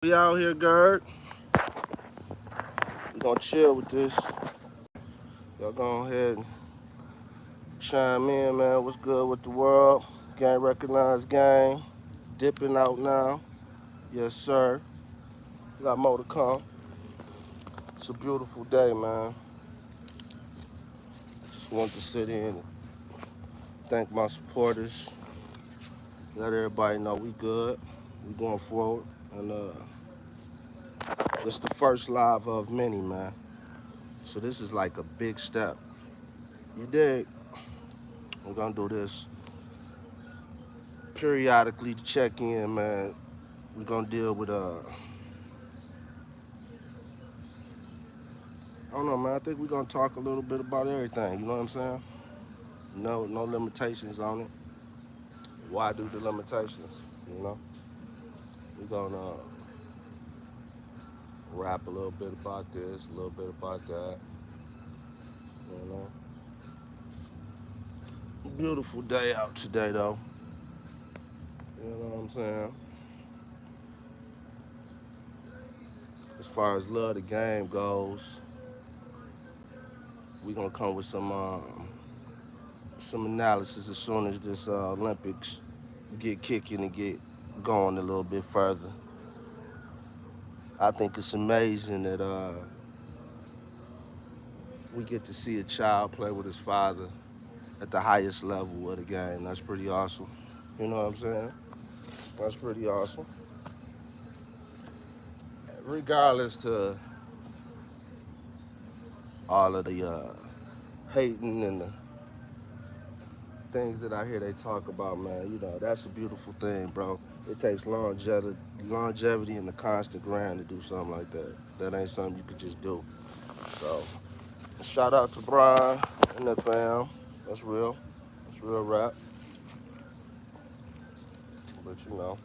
We out here, Gerd. We gonna chill with this. Y'all go ahead and chime in, man. What's good with the world? Gang recognized gang. Dipping out now. Yes, sir. Got more to come. It's a beautiful day, man. Just wanted to sit in and thank my supporters. Let everybody know we good. We going forward. And this the first live of many, man. So this is like a big step. You dig? We're gonna do this periodically to check in, man. We're gonna deal with I don't know, man. I think we're gonna talk a little bit about everything. You know what I'm saying? No limitations on it. Why do the limitations? You know, we're gonna rap a little bit about this, a little bit about that. You know, beautiful day out today, though. You know what I'm saying? As far as love the game goes, we're gonna come with some analysis as soon as this Olympics get kicking and get going a little bit further. I think it's amazing that we get to see a child play with his father at the highest level of the game. That's pretty awesome. You know what I'm saying? That's pretty awesome. Regardless to all of the hating and the things that I hear they talk about, man, you know, that's a beautiful thing, bro. It takes longevity and the constant grind to do something like that. That ain't something you could just do. So, shout out to Brian and the fam. That's real. That's real rap. But you know,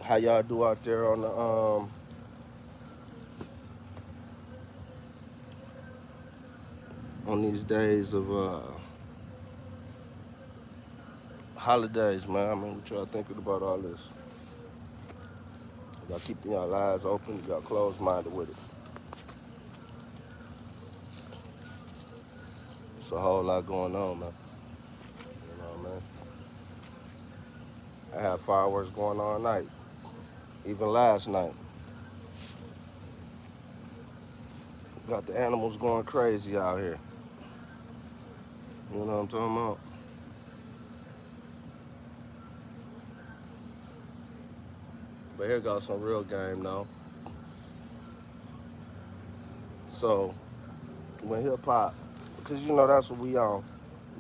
how y'all do out there on these days of holidays, man? I mean, what y'all thinking about all this? Y'all keeping y'all eyes open? Y'all closed-minded with it? It's a whole lot going on, man. You know, man. I had fireworks going all night, even last night. Got the animals going crazy out here. You know what I'm talking about? But here goes some real game now. So when hip hop, because you know that's what we on.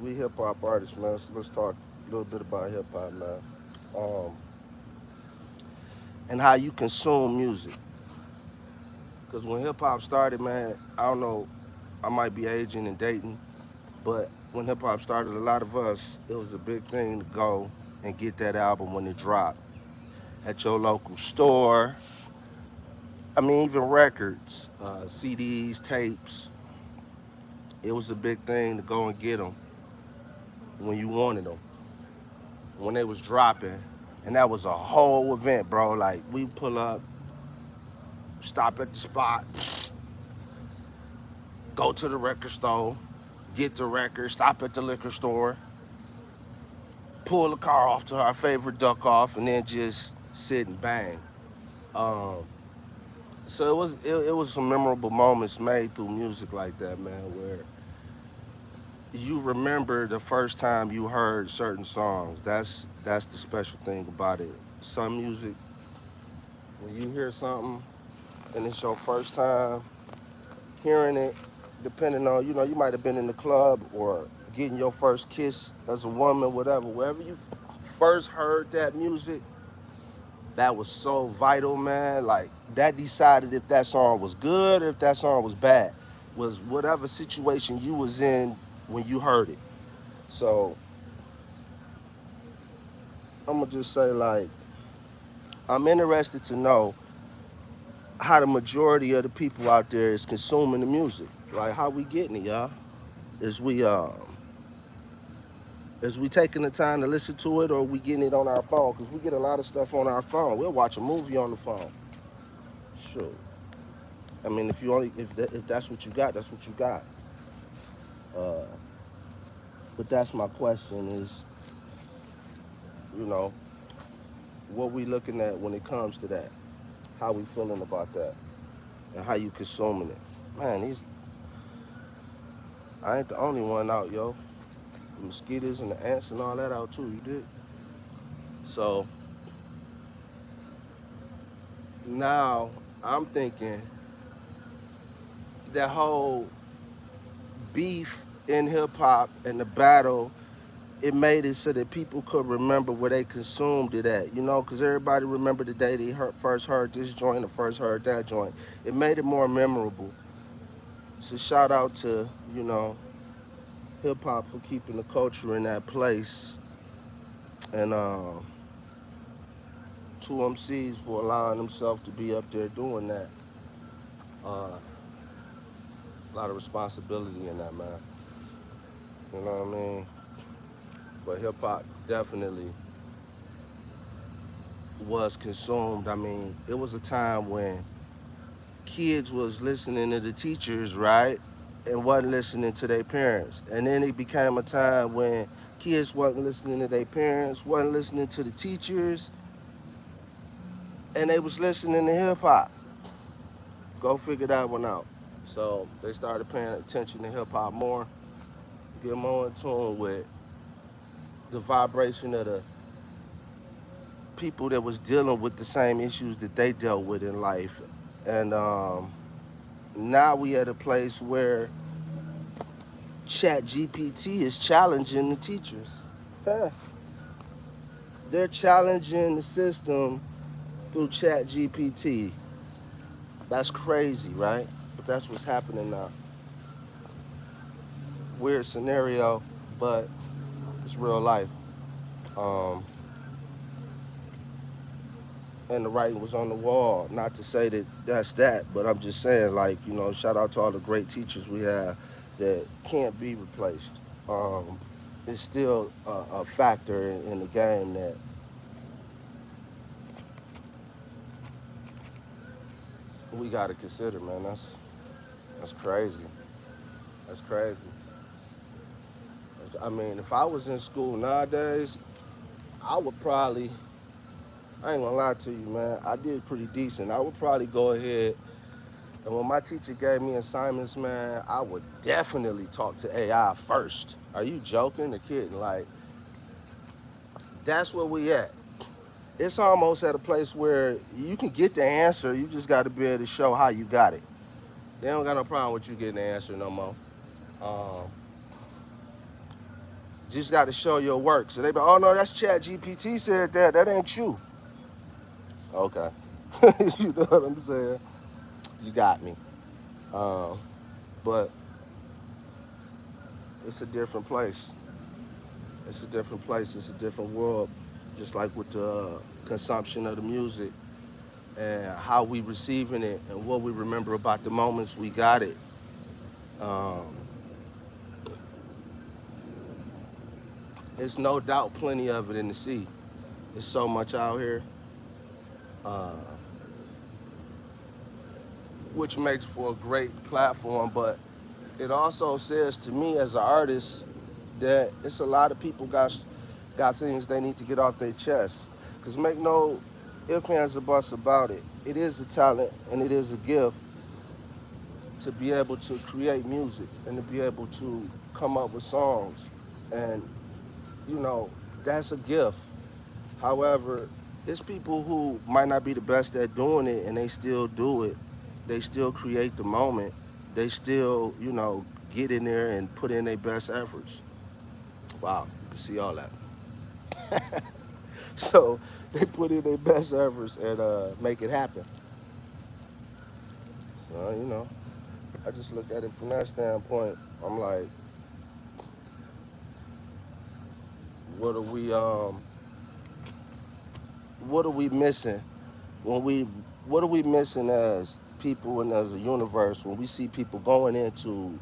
We hip hop artists, man. So let's talk a little bit about hip hop, man. Um, and how you consume music. Because when hip hop started, man, I don't know, I might be aging and dating, but when hip hop started, a lot of us, it was a big thing to go and get that album when it dropped at your local store. I mean, even records, CDs, tapes. It was a big thing to go and get them when you wanted them, when they was dropping. And that was a whole event, bro. Like, we pull up, stop at the spot, go to the record store, get the record, stop at the liquor store, pull the car off to our favorite duck off, and then just sit and bang. Um, so it was some memorable moments made through music like that, man, where you remember the first time you heard certain songs. That's the special thing about it. Some music, when you hear something and it's your first time hearing it, depending on, you know, you might have been in the club or getting your first kiss as a woman, whatever. Wherever you first heard that music, that was so vital, man. Like, that decided if that song was good or if that song was bad. Was whatever situation you was in when you heard it. So I'm gonna just say, like, I'm interested to know how the majority of the people out there is consuming the music. Like, how we getting it, y'all? Is we taking the time to listen to it, or we getting it on our phone? Because we get a lot of stuff on our phone. We'll watch a movie on the phone. Sure. I mean, if that's what you got, that's what you got. Uh, but that's my question: is, you know, what we looking at when it comes to that? How we feeling about that, and how you consuming it? Man, these I ain't the only one out, yo. The mosquitoes and the ants and all that out too. You did. So now I'm thinking that whole beef in hip hop and the battle, it made it so that people could remember where they consumed it at, because everybody remember the day they first heard this joint or first heard that joint. It made it more memorable. So shout out to, hip hop for keeping the culture in that place, and two MCs for allowing themselves to be up there doing that. A lot of responsibility in that, man. You know what I mean? But hip hop definitely was consumed. I mean, it was a time when kids was listening to the teachers, right? And wasn't listening to their parents. And then it became a time when kids wasn't listening to their parents, wasn't listening to the teachers, and they was listening to hip hop. Go figure that one out. So they started paying attention to hip hop more, get more in tune with the vibration of the people that was dealing with the same issues that they dealt with in life. And now we at a place where Chat GPT is challenging the teachers. Yeah. They're challenging the system through Chat GPT. That's crazy, right? But that's what's happening now. Weird scenario, but it's real life. Um, and the writing was on the wall. Not to say that that's that, but I'm just saying, like, shout out to all the great teachers we have that can't be replaced. It's still a factor in the game that we got to consider, man. That's crazy. That's crazy. I mean, if I was in school nowadays, I would probably, I ain't gonna lie to you, man, I did pretty decent. I would probably go ahead, and when my teacher gave me assignments, man, I would definitely talk to AI first. Are you joking or kidding? Like, that's where we at. It's almost at a place where you can get the answer, you just got to be able to show how you got it. They don't got no problem with you getting the answer no more. Um, just got to show your work. So they be, oh no, that's Chat GPT said that. That ain't you. Okay. You know what I'm saying? You got me. Um, but it's a different place. It's a different place. It's a different world. Just like with the consumption of the music and how we receiving it and what we remember about the moments we got it. Um, it's no doubt plenty of it in the sea. There's so much out here, uh, which makes for a great platform. But it also says to me as an artist that it's a lot of people got things they need to get off their chest. Cause make no ifs ands or buts about it. It is a talent and it is a gift to be able to create music and to be able to come up with songs, and you know that's a gift. However, it's people who might not be the best at doing it and they still do it. They still create the moment. They still, get in there and put in their best efforts. Wow, you can see all that. So they put in their best efforts and make it happen. So, I just look at it from that standpoint. I'm like, what are we what are we missing when we what are we missing as people and as a universe when we see people going into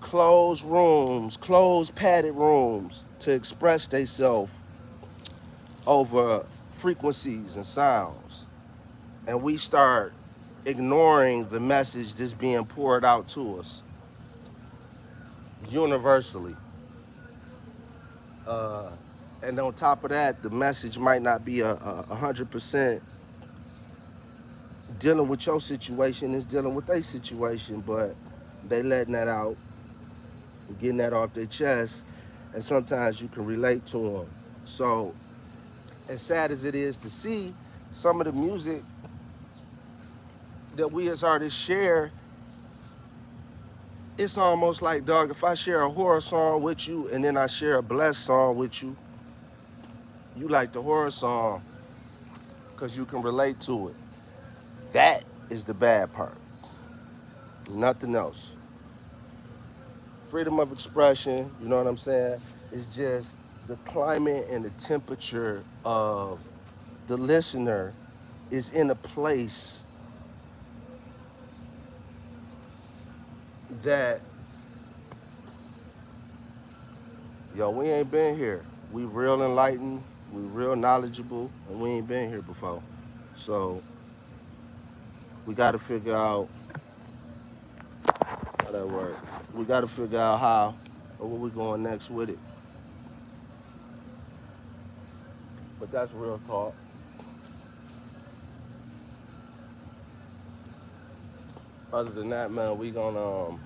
closed rooms, closed padded rooms to express themselves over frequencies and sounds. And we start ignoring the message that's being poured out to us universally. Uh, and on top of that, the message might not be 100% dealing with your situation, it's dealing with their situation, but they letting that out, getting that off their chest, and sometimes you can relate to them. So, as sad as it is to see, some of the music that we as artists share, it's almost like, dog, if I share a horror song with you and then I share a blessed song with you, you like the horror song because you can relate to it. That is the bad part. Nothing else. Freedom of expression, you know what I'm saying? It's just the climate and the temperature of the listener is in a place that, yo, we ain't been here. We real enlightened, we real knowledgeable, and we ain't been here before. So we got to figure out how that works. We got to figure out how or where we going next with it. But that's real talk. Other than that, man, we're gonna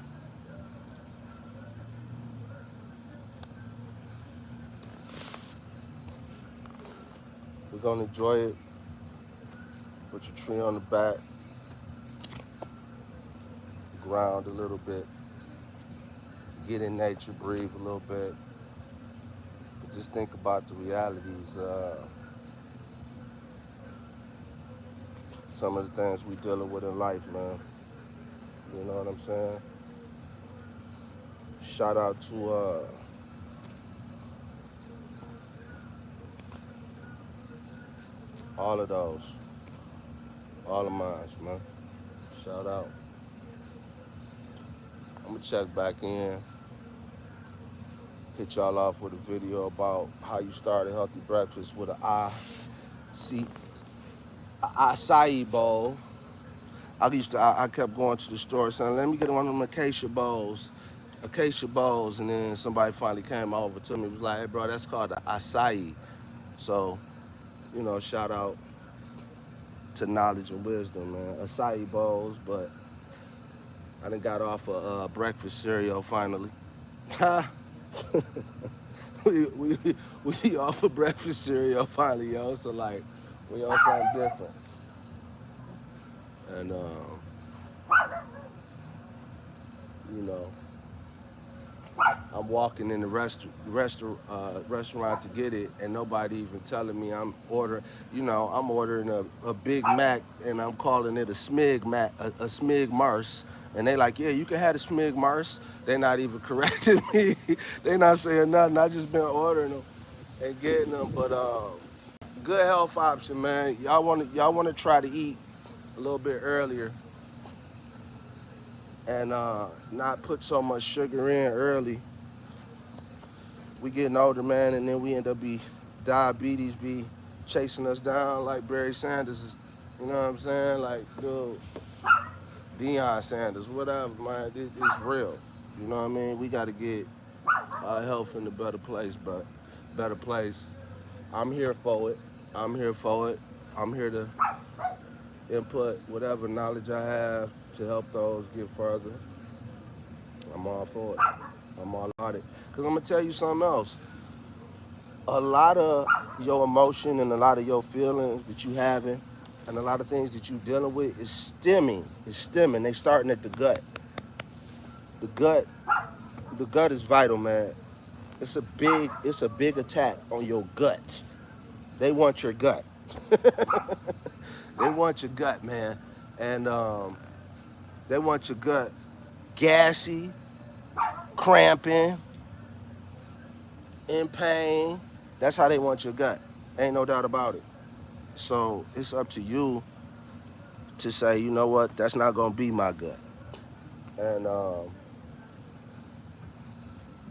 enjoy it. Put your tree on the back, ground a little bit, get in nature, breathe a little bit. But just think about the realities. Some of the things we dealing with in life, man. You know what I'm saying? Shout out to all of those, all of mine, man. Shout out. I'm gonna check back in, hit y'all off with a video about how you start a healthy breakfast with a acai bowl. I kept going to the store saying, let me get one of them acacia bowls, and then somebody finally came over to me, was like, hey bro, that's called the acai. So, you know, shout out to knowledge and wisdom, man. Acai bowls, but I done got off a breakfast cereal finally. we off a breakfast cereal finally, yo. So like, we on something different. And you know, I'm walking in the restaurant to get it, and nobody even telling me I'm ordering. You know, I'm ordering a Big Mac, and I'm calling it a Smig Mac, a Smig Mars. And they like, yeah, you can have the Smig Mars. They not even correcting me. They not saying nothing. I just been ordering them and getting them. But good health option, man. Y'all want to try to eat a little bit earlier and not put so much sugar in early. We getting older, man, and then we end up diabetes be chasing us down like Barry Sanders is, you know what I'm saying? Like, dude, Deion Sanders, whatever, man, it's real. You know what I mean? We got to get our health in a better place, but better place. I'm here for it. I'm here for it. I'm here to input whatever knowledge I have to help those get further. I'm all for it. I'm all about it. Because I'm going to tell you something else. A lot of your emotion and a lot of your feelings that you having and a lot of things that you dealing with is stemming. It's stemming. They starting at the gut. The gut is vital, man. It's a big attack on your gut. They want your gut. They want your gut, man. And they want your gut gassy, cramping, in pain. That's how they want your gut. Ain't no doubt about it. So it's up to you to say, you know what, that's not gonna be my gut. And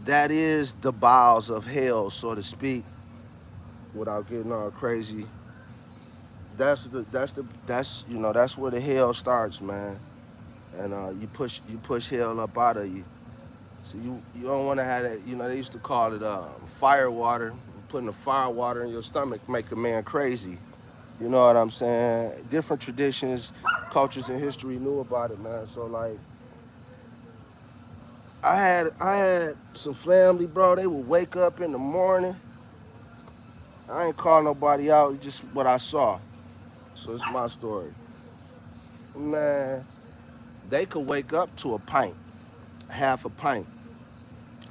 that is the bowels of hell, so to speak, without getting all crazy. That's that's where the hell starts, man. And you push hell up out of you. So you don't want to have that. They used to call it fire water. Putting the fire water in your stomach make a man crazy. You know what I'm saying? Different traditions, cultures, and history knew about it, man. So like, I had some family, bro. They would wake up in the morning. I ain't call nobody out. It's just what I saw. So it's my story, man. They could wake up to a pint, half a pint.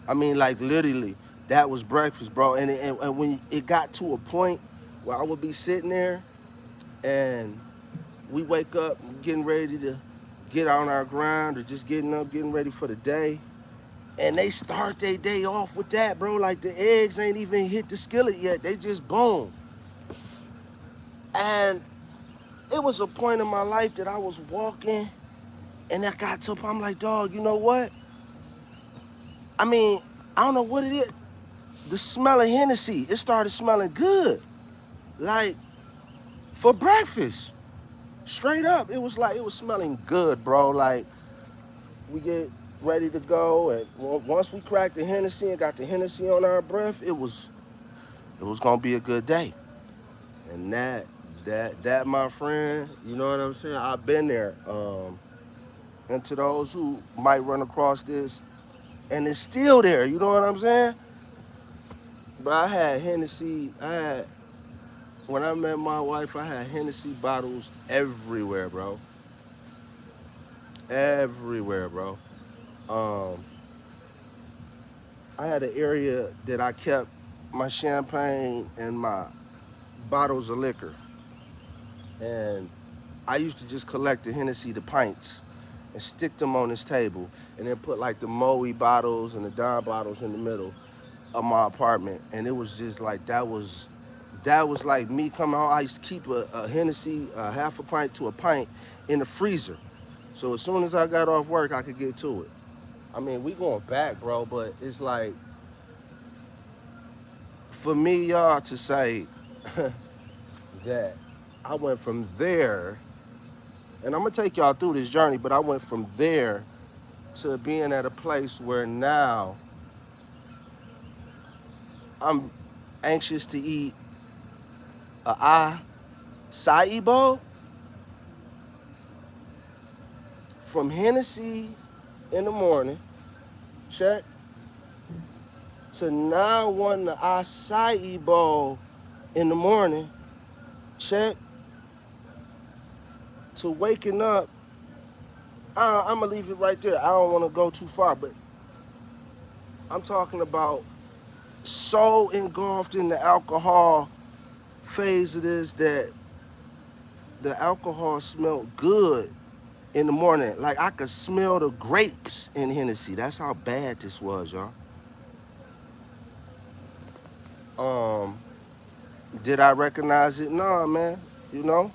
I mean, like literally, that was breakfast, bro. And when it got to a point where I would be sitting there and we wake up getting ready to get on our grind or just getting up, getting ready for the day. And they start their day off with that, bro. Like the eggs ain't even hit the skillet yet. They just boom. And it was a point in my life that I was walking and I got to, I'm like, dog, you know what? I mean, I don't know what it is. The smell of Hennessy, it started smelling good. Like for breakfast. Straight up. It was like, it was smelling good, bro. Like we get ready to go. And once we cracked the Hennessy and got the Hennessy on our breath, it was gonna be a good day. And that my friend, you know what I'm saying? I've been there. And to those who might run across this, and it's still there, you know what I'm saying? But I had Hennessy. When I met my wife, I had Hennessy bottles everywhere, bro. Everywhere, bro. Um, I had an area that I kept my champagne and my bottles of liquor. And I used to just collect the Hennessy, the pints, and stick them on this table, and then put like the Moe bottles and the Don bottles in the middle of my apartment. And it was just like that was like me coming home. I used to keep a Hennessy, half a pint to a pint, in the freezer. So as soon as I got off work, I could get to it. I mean, we going back, bro, but it's like for me, y'all, to say that I went from there, and I'm gonna take y'all through this journey, but I went from there to being at a place where now I'm anxious to eat a acai bowl from Hennessy in the morning, check, to now wanting the acai bowl in the morning, check, to waking up. I'm gonna leave it right there. I don't want to go too far, but I'm talking about so engulfed in the alcohol phase of this that the alcohol smelled good in the morning. Like I could smell the grapes in Hennessy. That's how bad this was, y'all. Um, did I recognize it? Nah, man. You know,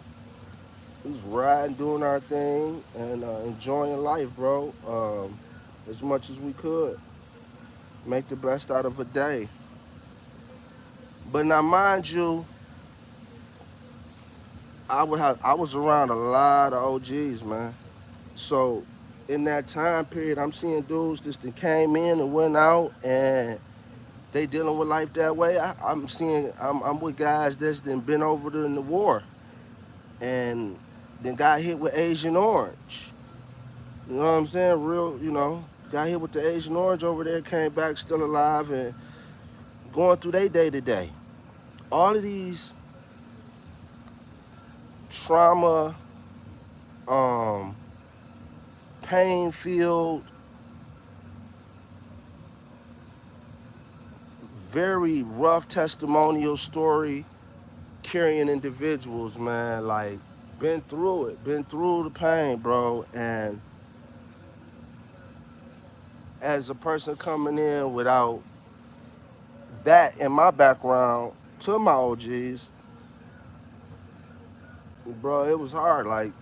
we was riding, doing our thing, and enjoying life, bro. As much as we could, make the best out of a day. But now, mind you, I was around a lot of OGs, man. So in that time period, I'm seeing dudes just that came in and went out, and they dealing with life that way. I'm with guys that's been over in the war and then got hit with Asian orange. You know what I'm saying? Real, got hit with the Asian orange over there, came back still alive and going through their day to day. All of these trauma, um, pain filled, very rough testimonial story carrying individuals, man, like been through it, been through the pain, bro. And as a person coming in without that in my background to my OGs, bro, it was hard. Like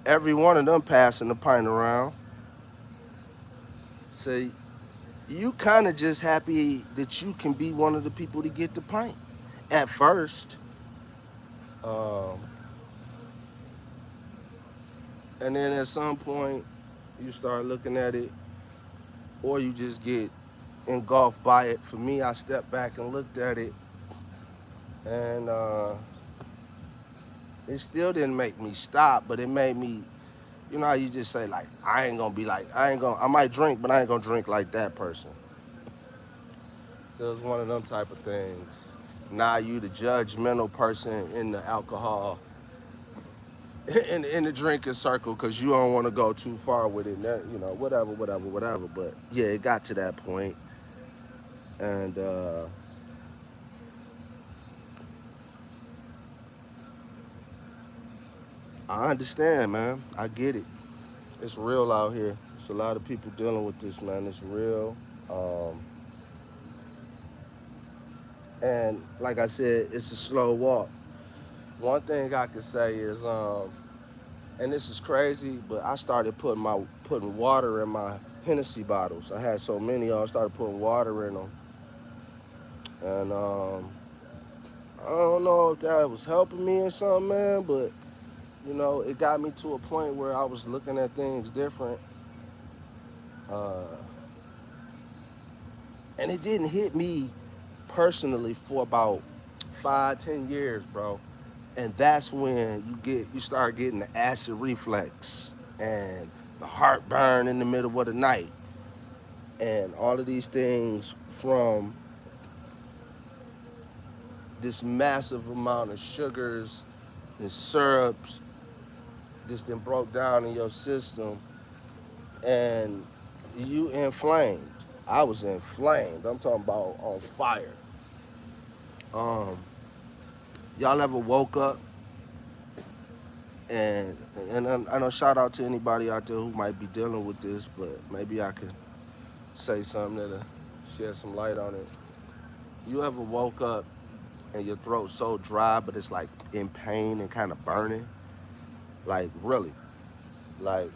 every one of them passing the pint around. See, you kind of just happy that you can be one of the people to get the pint at first. Um, and then at some point, you start looking at it, or you just get engulfed by it. For me, I stepped back and looked at it, and it still didn't make me stop, but it made me, you know how you just say, like, I ain't gonna be like, I might drink, but I ain't gonna drink like that person. So it's one of them type of things. Now you the judgmental person in the alcohol, in the drinking circle, because you don't want to go too far with it. And that, you know, whatever. But yeah, it got to that point, and I understand, man. I get it. It's real out here. It's a lot of people dealing with this, man. It's real. Um, and like I said, it's a slow walk. One thing I could say is, and this is crazy, but I started putting water in my Hennessy bottles. I had so many, I started putting water in them, and I don't know if that was helping me or something, man. But you know, it got me to a point where I was looking at things different, uh, and it didn't hit me personally for about 5, 10 years, bro. And that's when you start getting the acid reflex and the heartburn in the middle of the night, and all of these things from this massive amount of sugars and syrups just then broke down in your system, and you inflamed. I was inflamed. I'm talking about on fire. Um, y'all ever woke up and I know, shout out to anybody out there who might be dealing with this, but maybe I could say something that'll shed some light on it. You ever woke up and your throat's so dry, but it's like in pain and kind of burning, like really, like,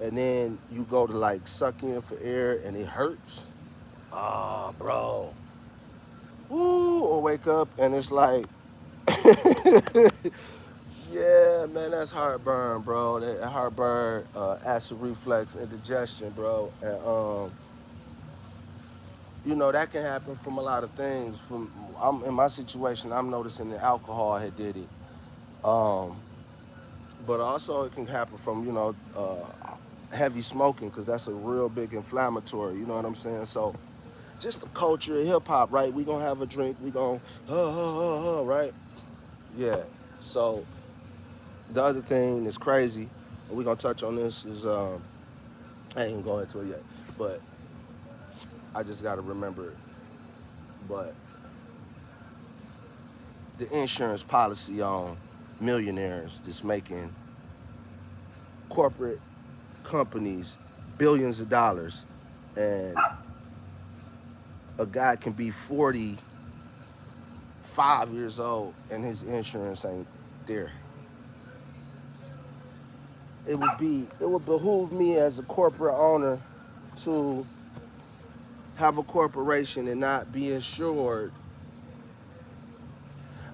and then you go to like suck in for air and it hurts. Ah, bro. Woo! Or wake up and it's like, yeah, man, that's heartburn, bro. That heartburn, acid reflux, indigestion, bro. And you know that can happen from a lot of things. From I'm in my situation, I'm noticing that alcohol had did it. Um, but also it can happen from heavy smoking, because that's a real big inflammatory. You know what I'm saying? So just the culture of hip hop, right? We gonna have a drink. We gonna right? Yeah. So the other thing that's crazy, and we gonna touch on this, is I ain't going into it yet, but I just gotta remember it. But the insurance policy on millionaires that's making corporate companies billions of dollars, and a guy can be 45 years old and his insurance ain't there. It would behoove me as a corporate owner to have a corporation and not be insured.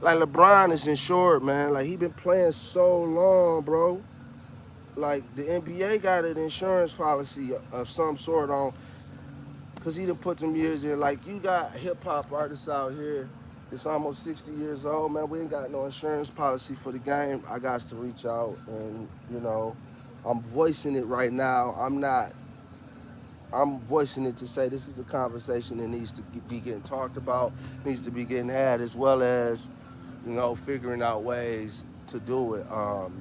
Like LeBron is insured, man. Like he been playing so long, bro. Like the NBA got an insurance policy of some sort on, because he done put some years in. Like you got hip hop artists out here. It's almost 60 years old, man. We ain't got no insurance policy for the game. I got to reach out, and I'm voicing it right now. I'm voicing it to say this is a conversation that needs to be getting talked about, needs to be getting had, as well as figuring out ways to do it.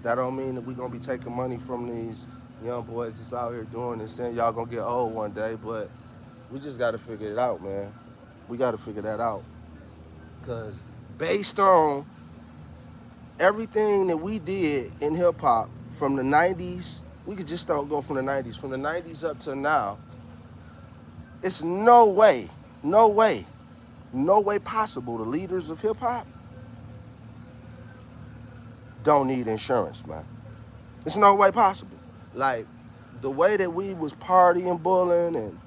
That don't mean that we're gonna be taking money from these young boys that's out here doing this, and y'all gonna get old one day. But we just gotta figure it out, man. We gotta figure that out, because based on everything that we did in hip hop from the '90s, we could just start go from the '90s, from the '90s up to now. It's no way, no way possible. The leaders of hip hop don't need insurance, man. It's no way possible. Like the way that we was partying, bulling, and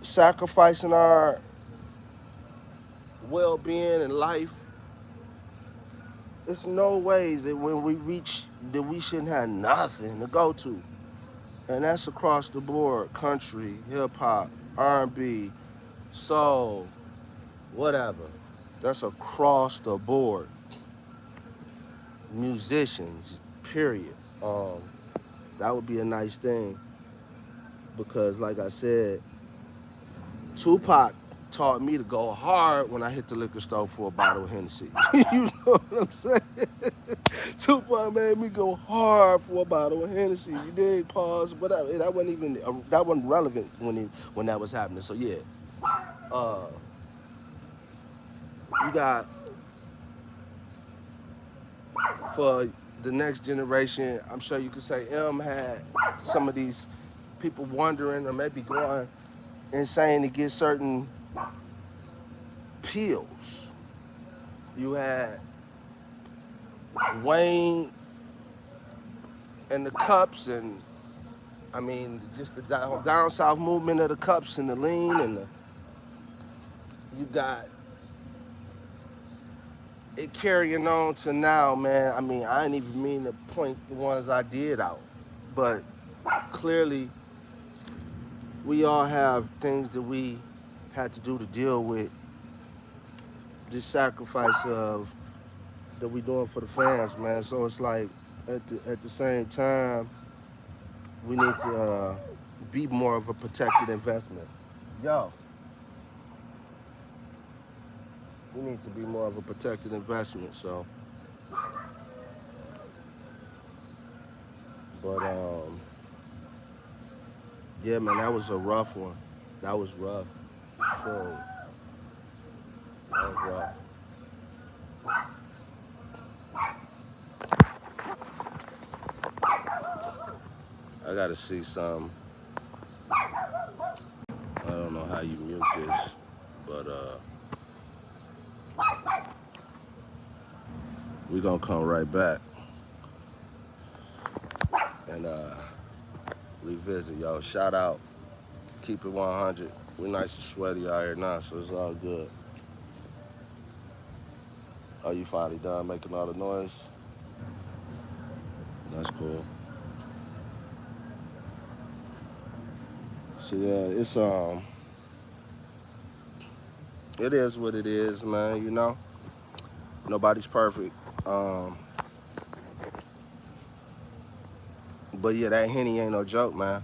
sacrificing our well-being and life. It's no ways that when we reach that we shouldn't have nothing to go to. And that's across the board: country, hip hop, R&B, soul, whatever. That's across the board. Musicians, period. Um, that would be a nice thing because, like I said, Tupac taught me to go hard when I hit the liquor store for a bottle of Hennessy. You know what I'm saying? Tupac made me go hard for a bottle of Hennessy. You did pause, but that wasn't even that wasn't relevant when that was happening. So yeah, uh, you got for the next generation. I'm sure you could say M had some of these people wondering or maybe going insane to get certain pills. You had Wayne and the cups, and I mean just the down south movement of the cups and the lean, and you got it carrying on to now, man. I mean, I didn't even mean to point the ones I did out, but clearly we all have things that we had to do to deal with this sacrifice of that we doing for the fans, man. So it's like at the same time, we need to be more of a protected investment. Yo, we need to be more of a protected investment. So, but yeah, man, that was a rough one. That was rough. So that was rough. I gotta see some. I don't know how you mute this, but we gonna come right back and revisit, y'all. Shout out, keep it 100. We nice and sweaty out here now, so it's all good. Oh, you finally done making all the noise? That's cool. So yeah, it is what it is, man. You know, nobody's perfect. Um, but yeah, that Henny ain't no joke, man.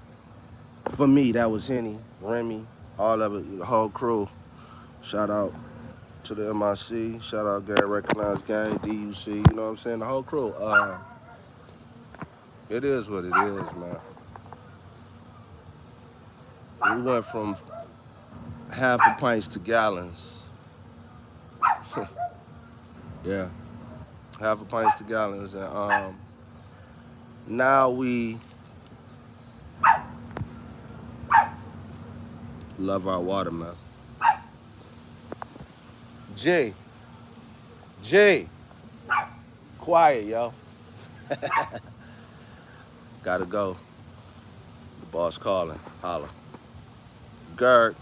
For me, that was Henny, Remy, all of it, the whole crew. Shout out to the MIC. Shout out Gary Recognized Gang, DUC. You know what I'm saying? The whole crew. It is what it is, man. We went from half a pints to gallons. Yeah, half a pints to gallons, and now we love our water, man. G, G, quiet, yo. Gotta go. The boss calling. Holla. Gert.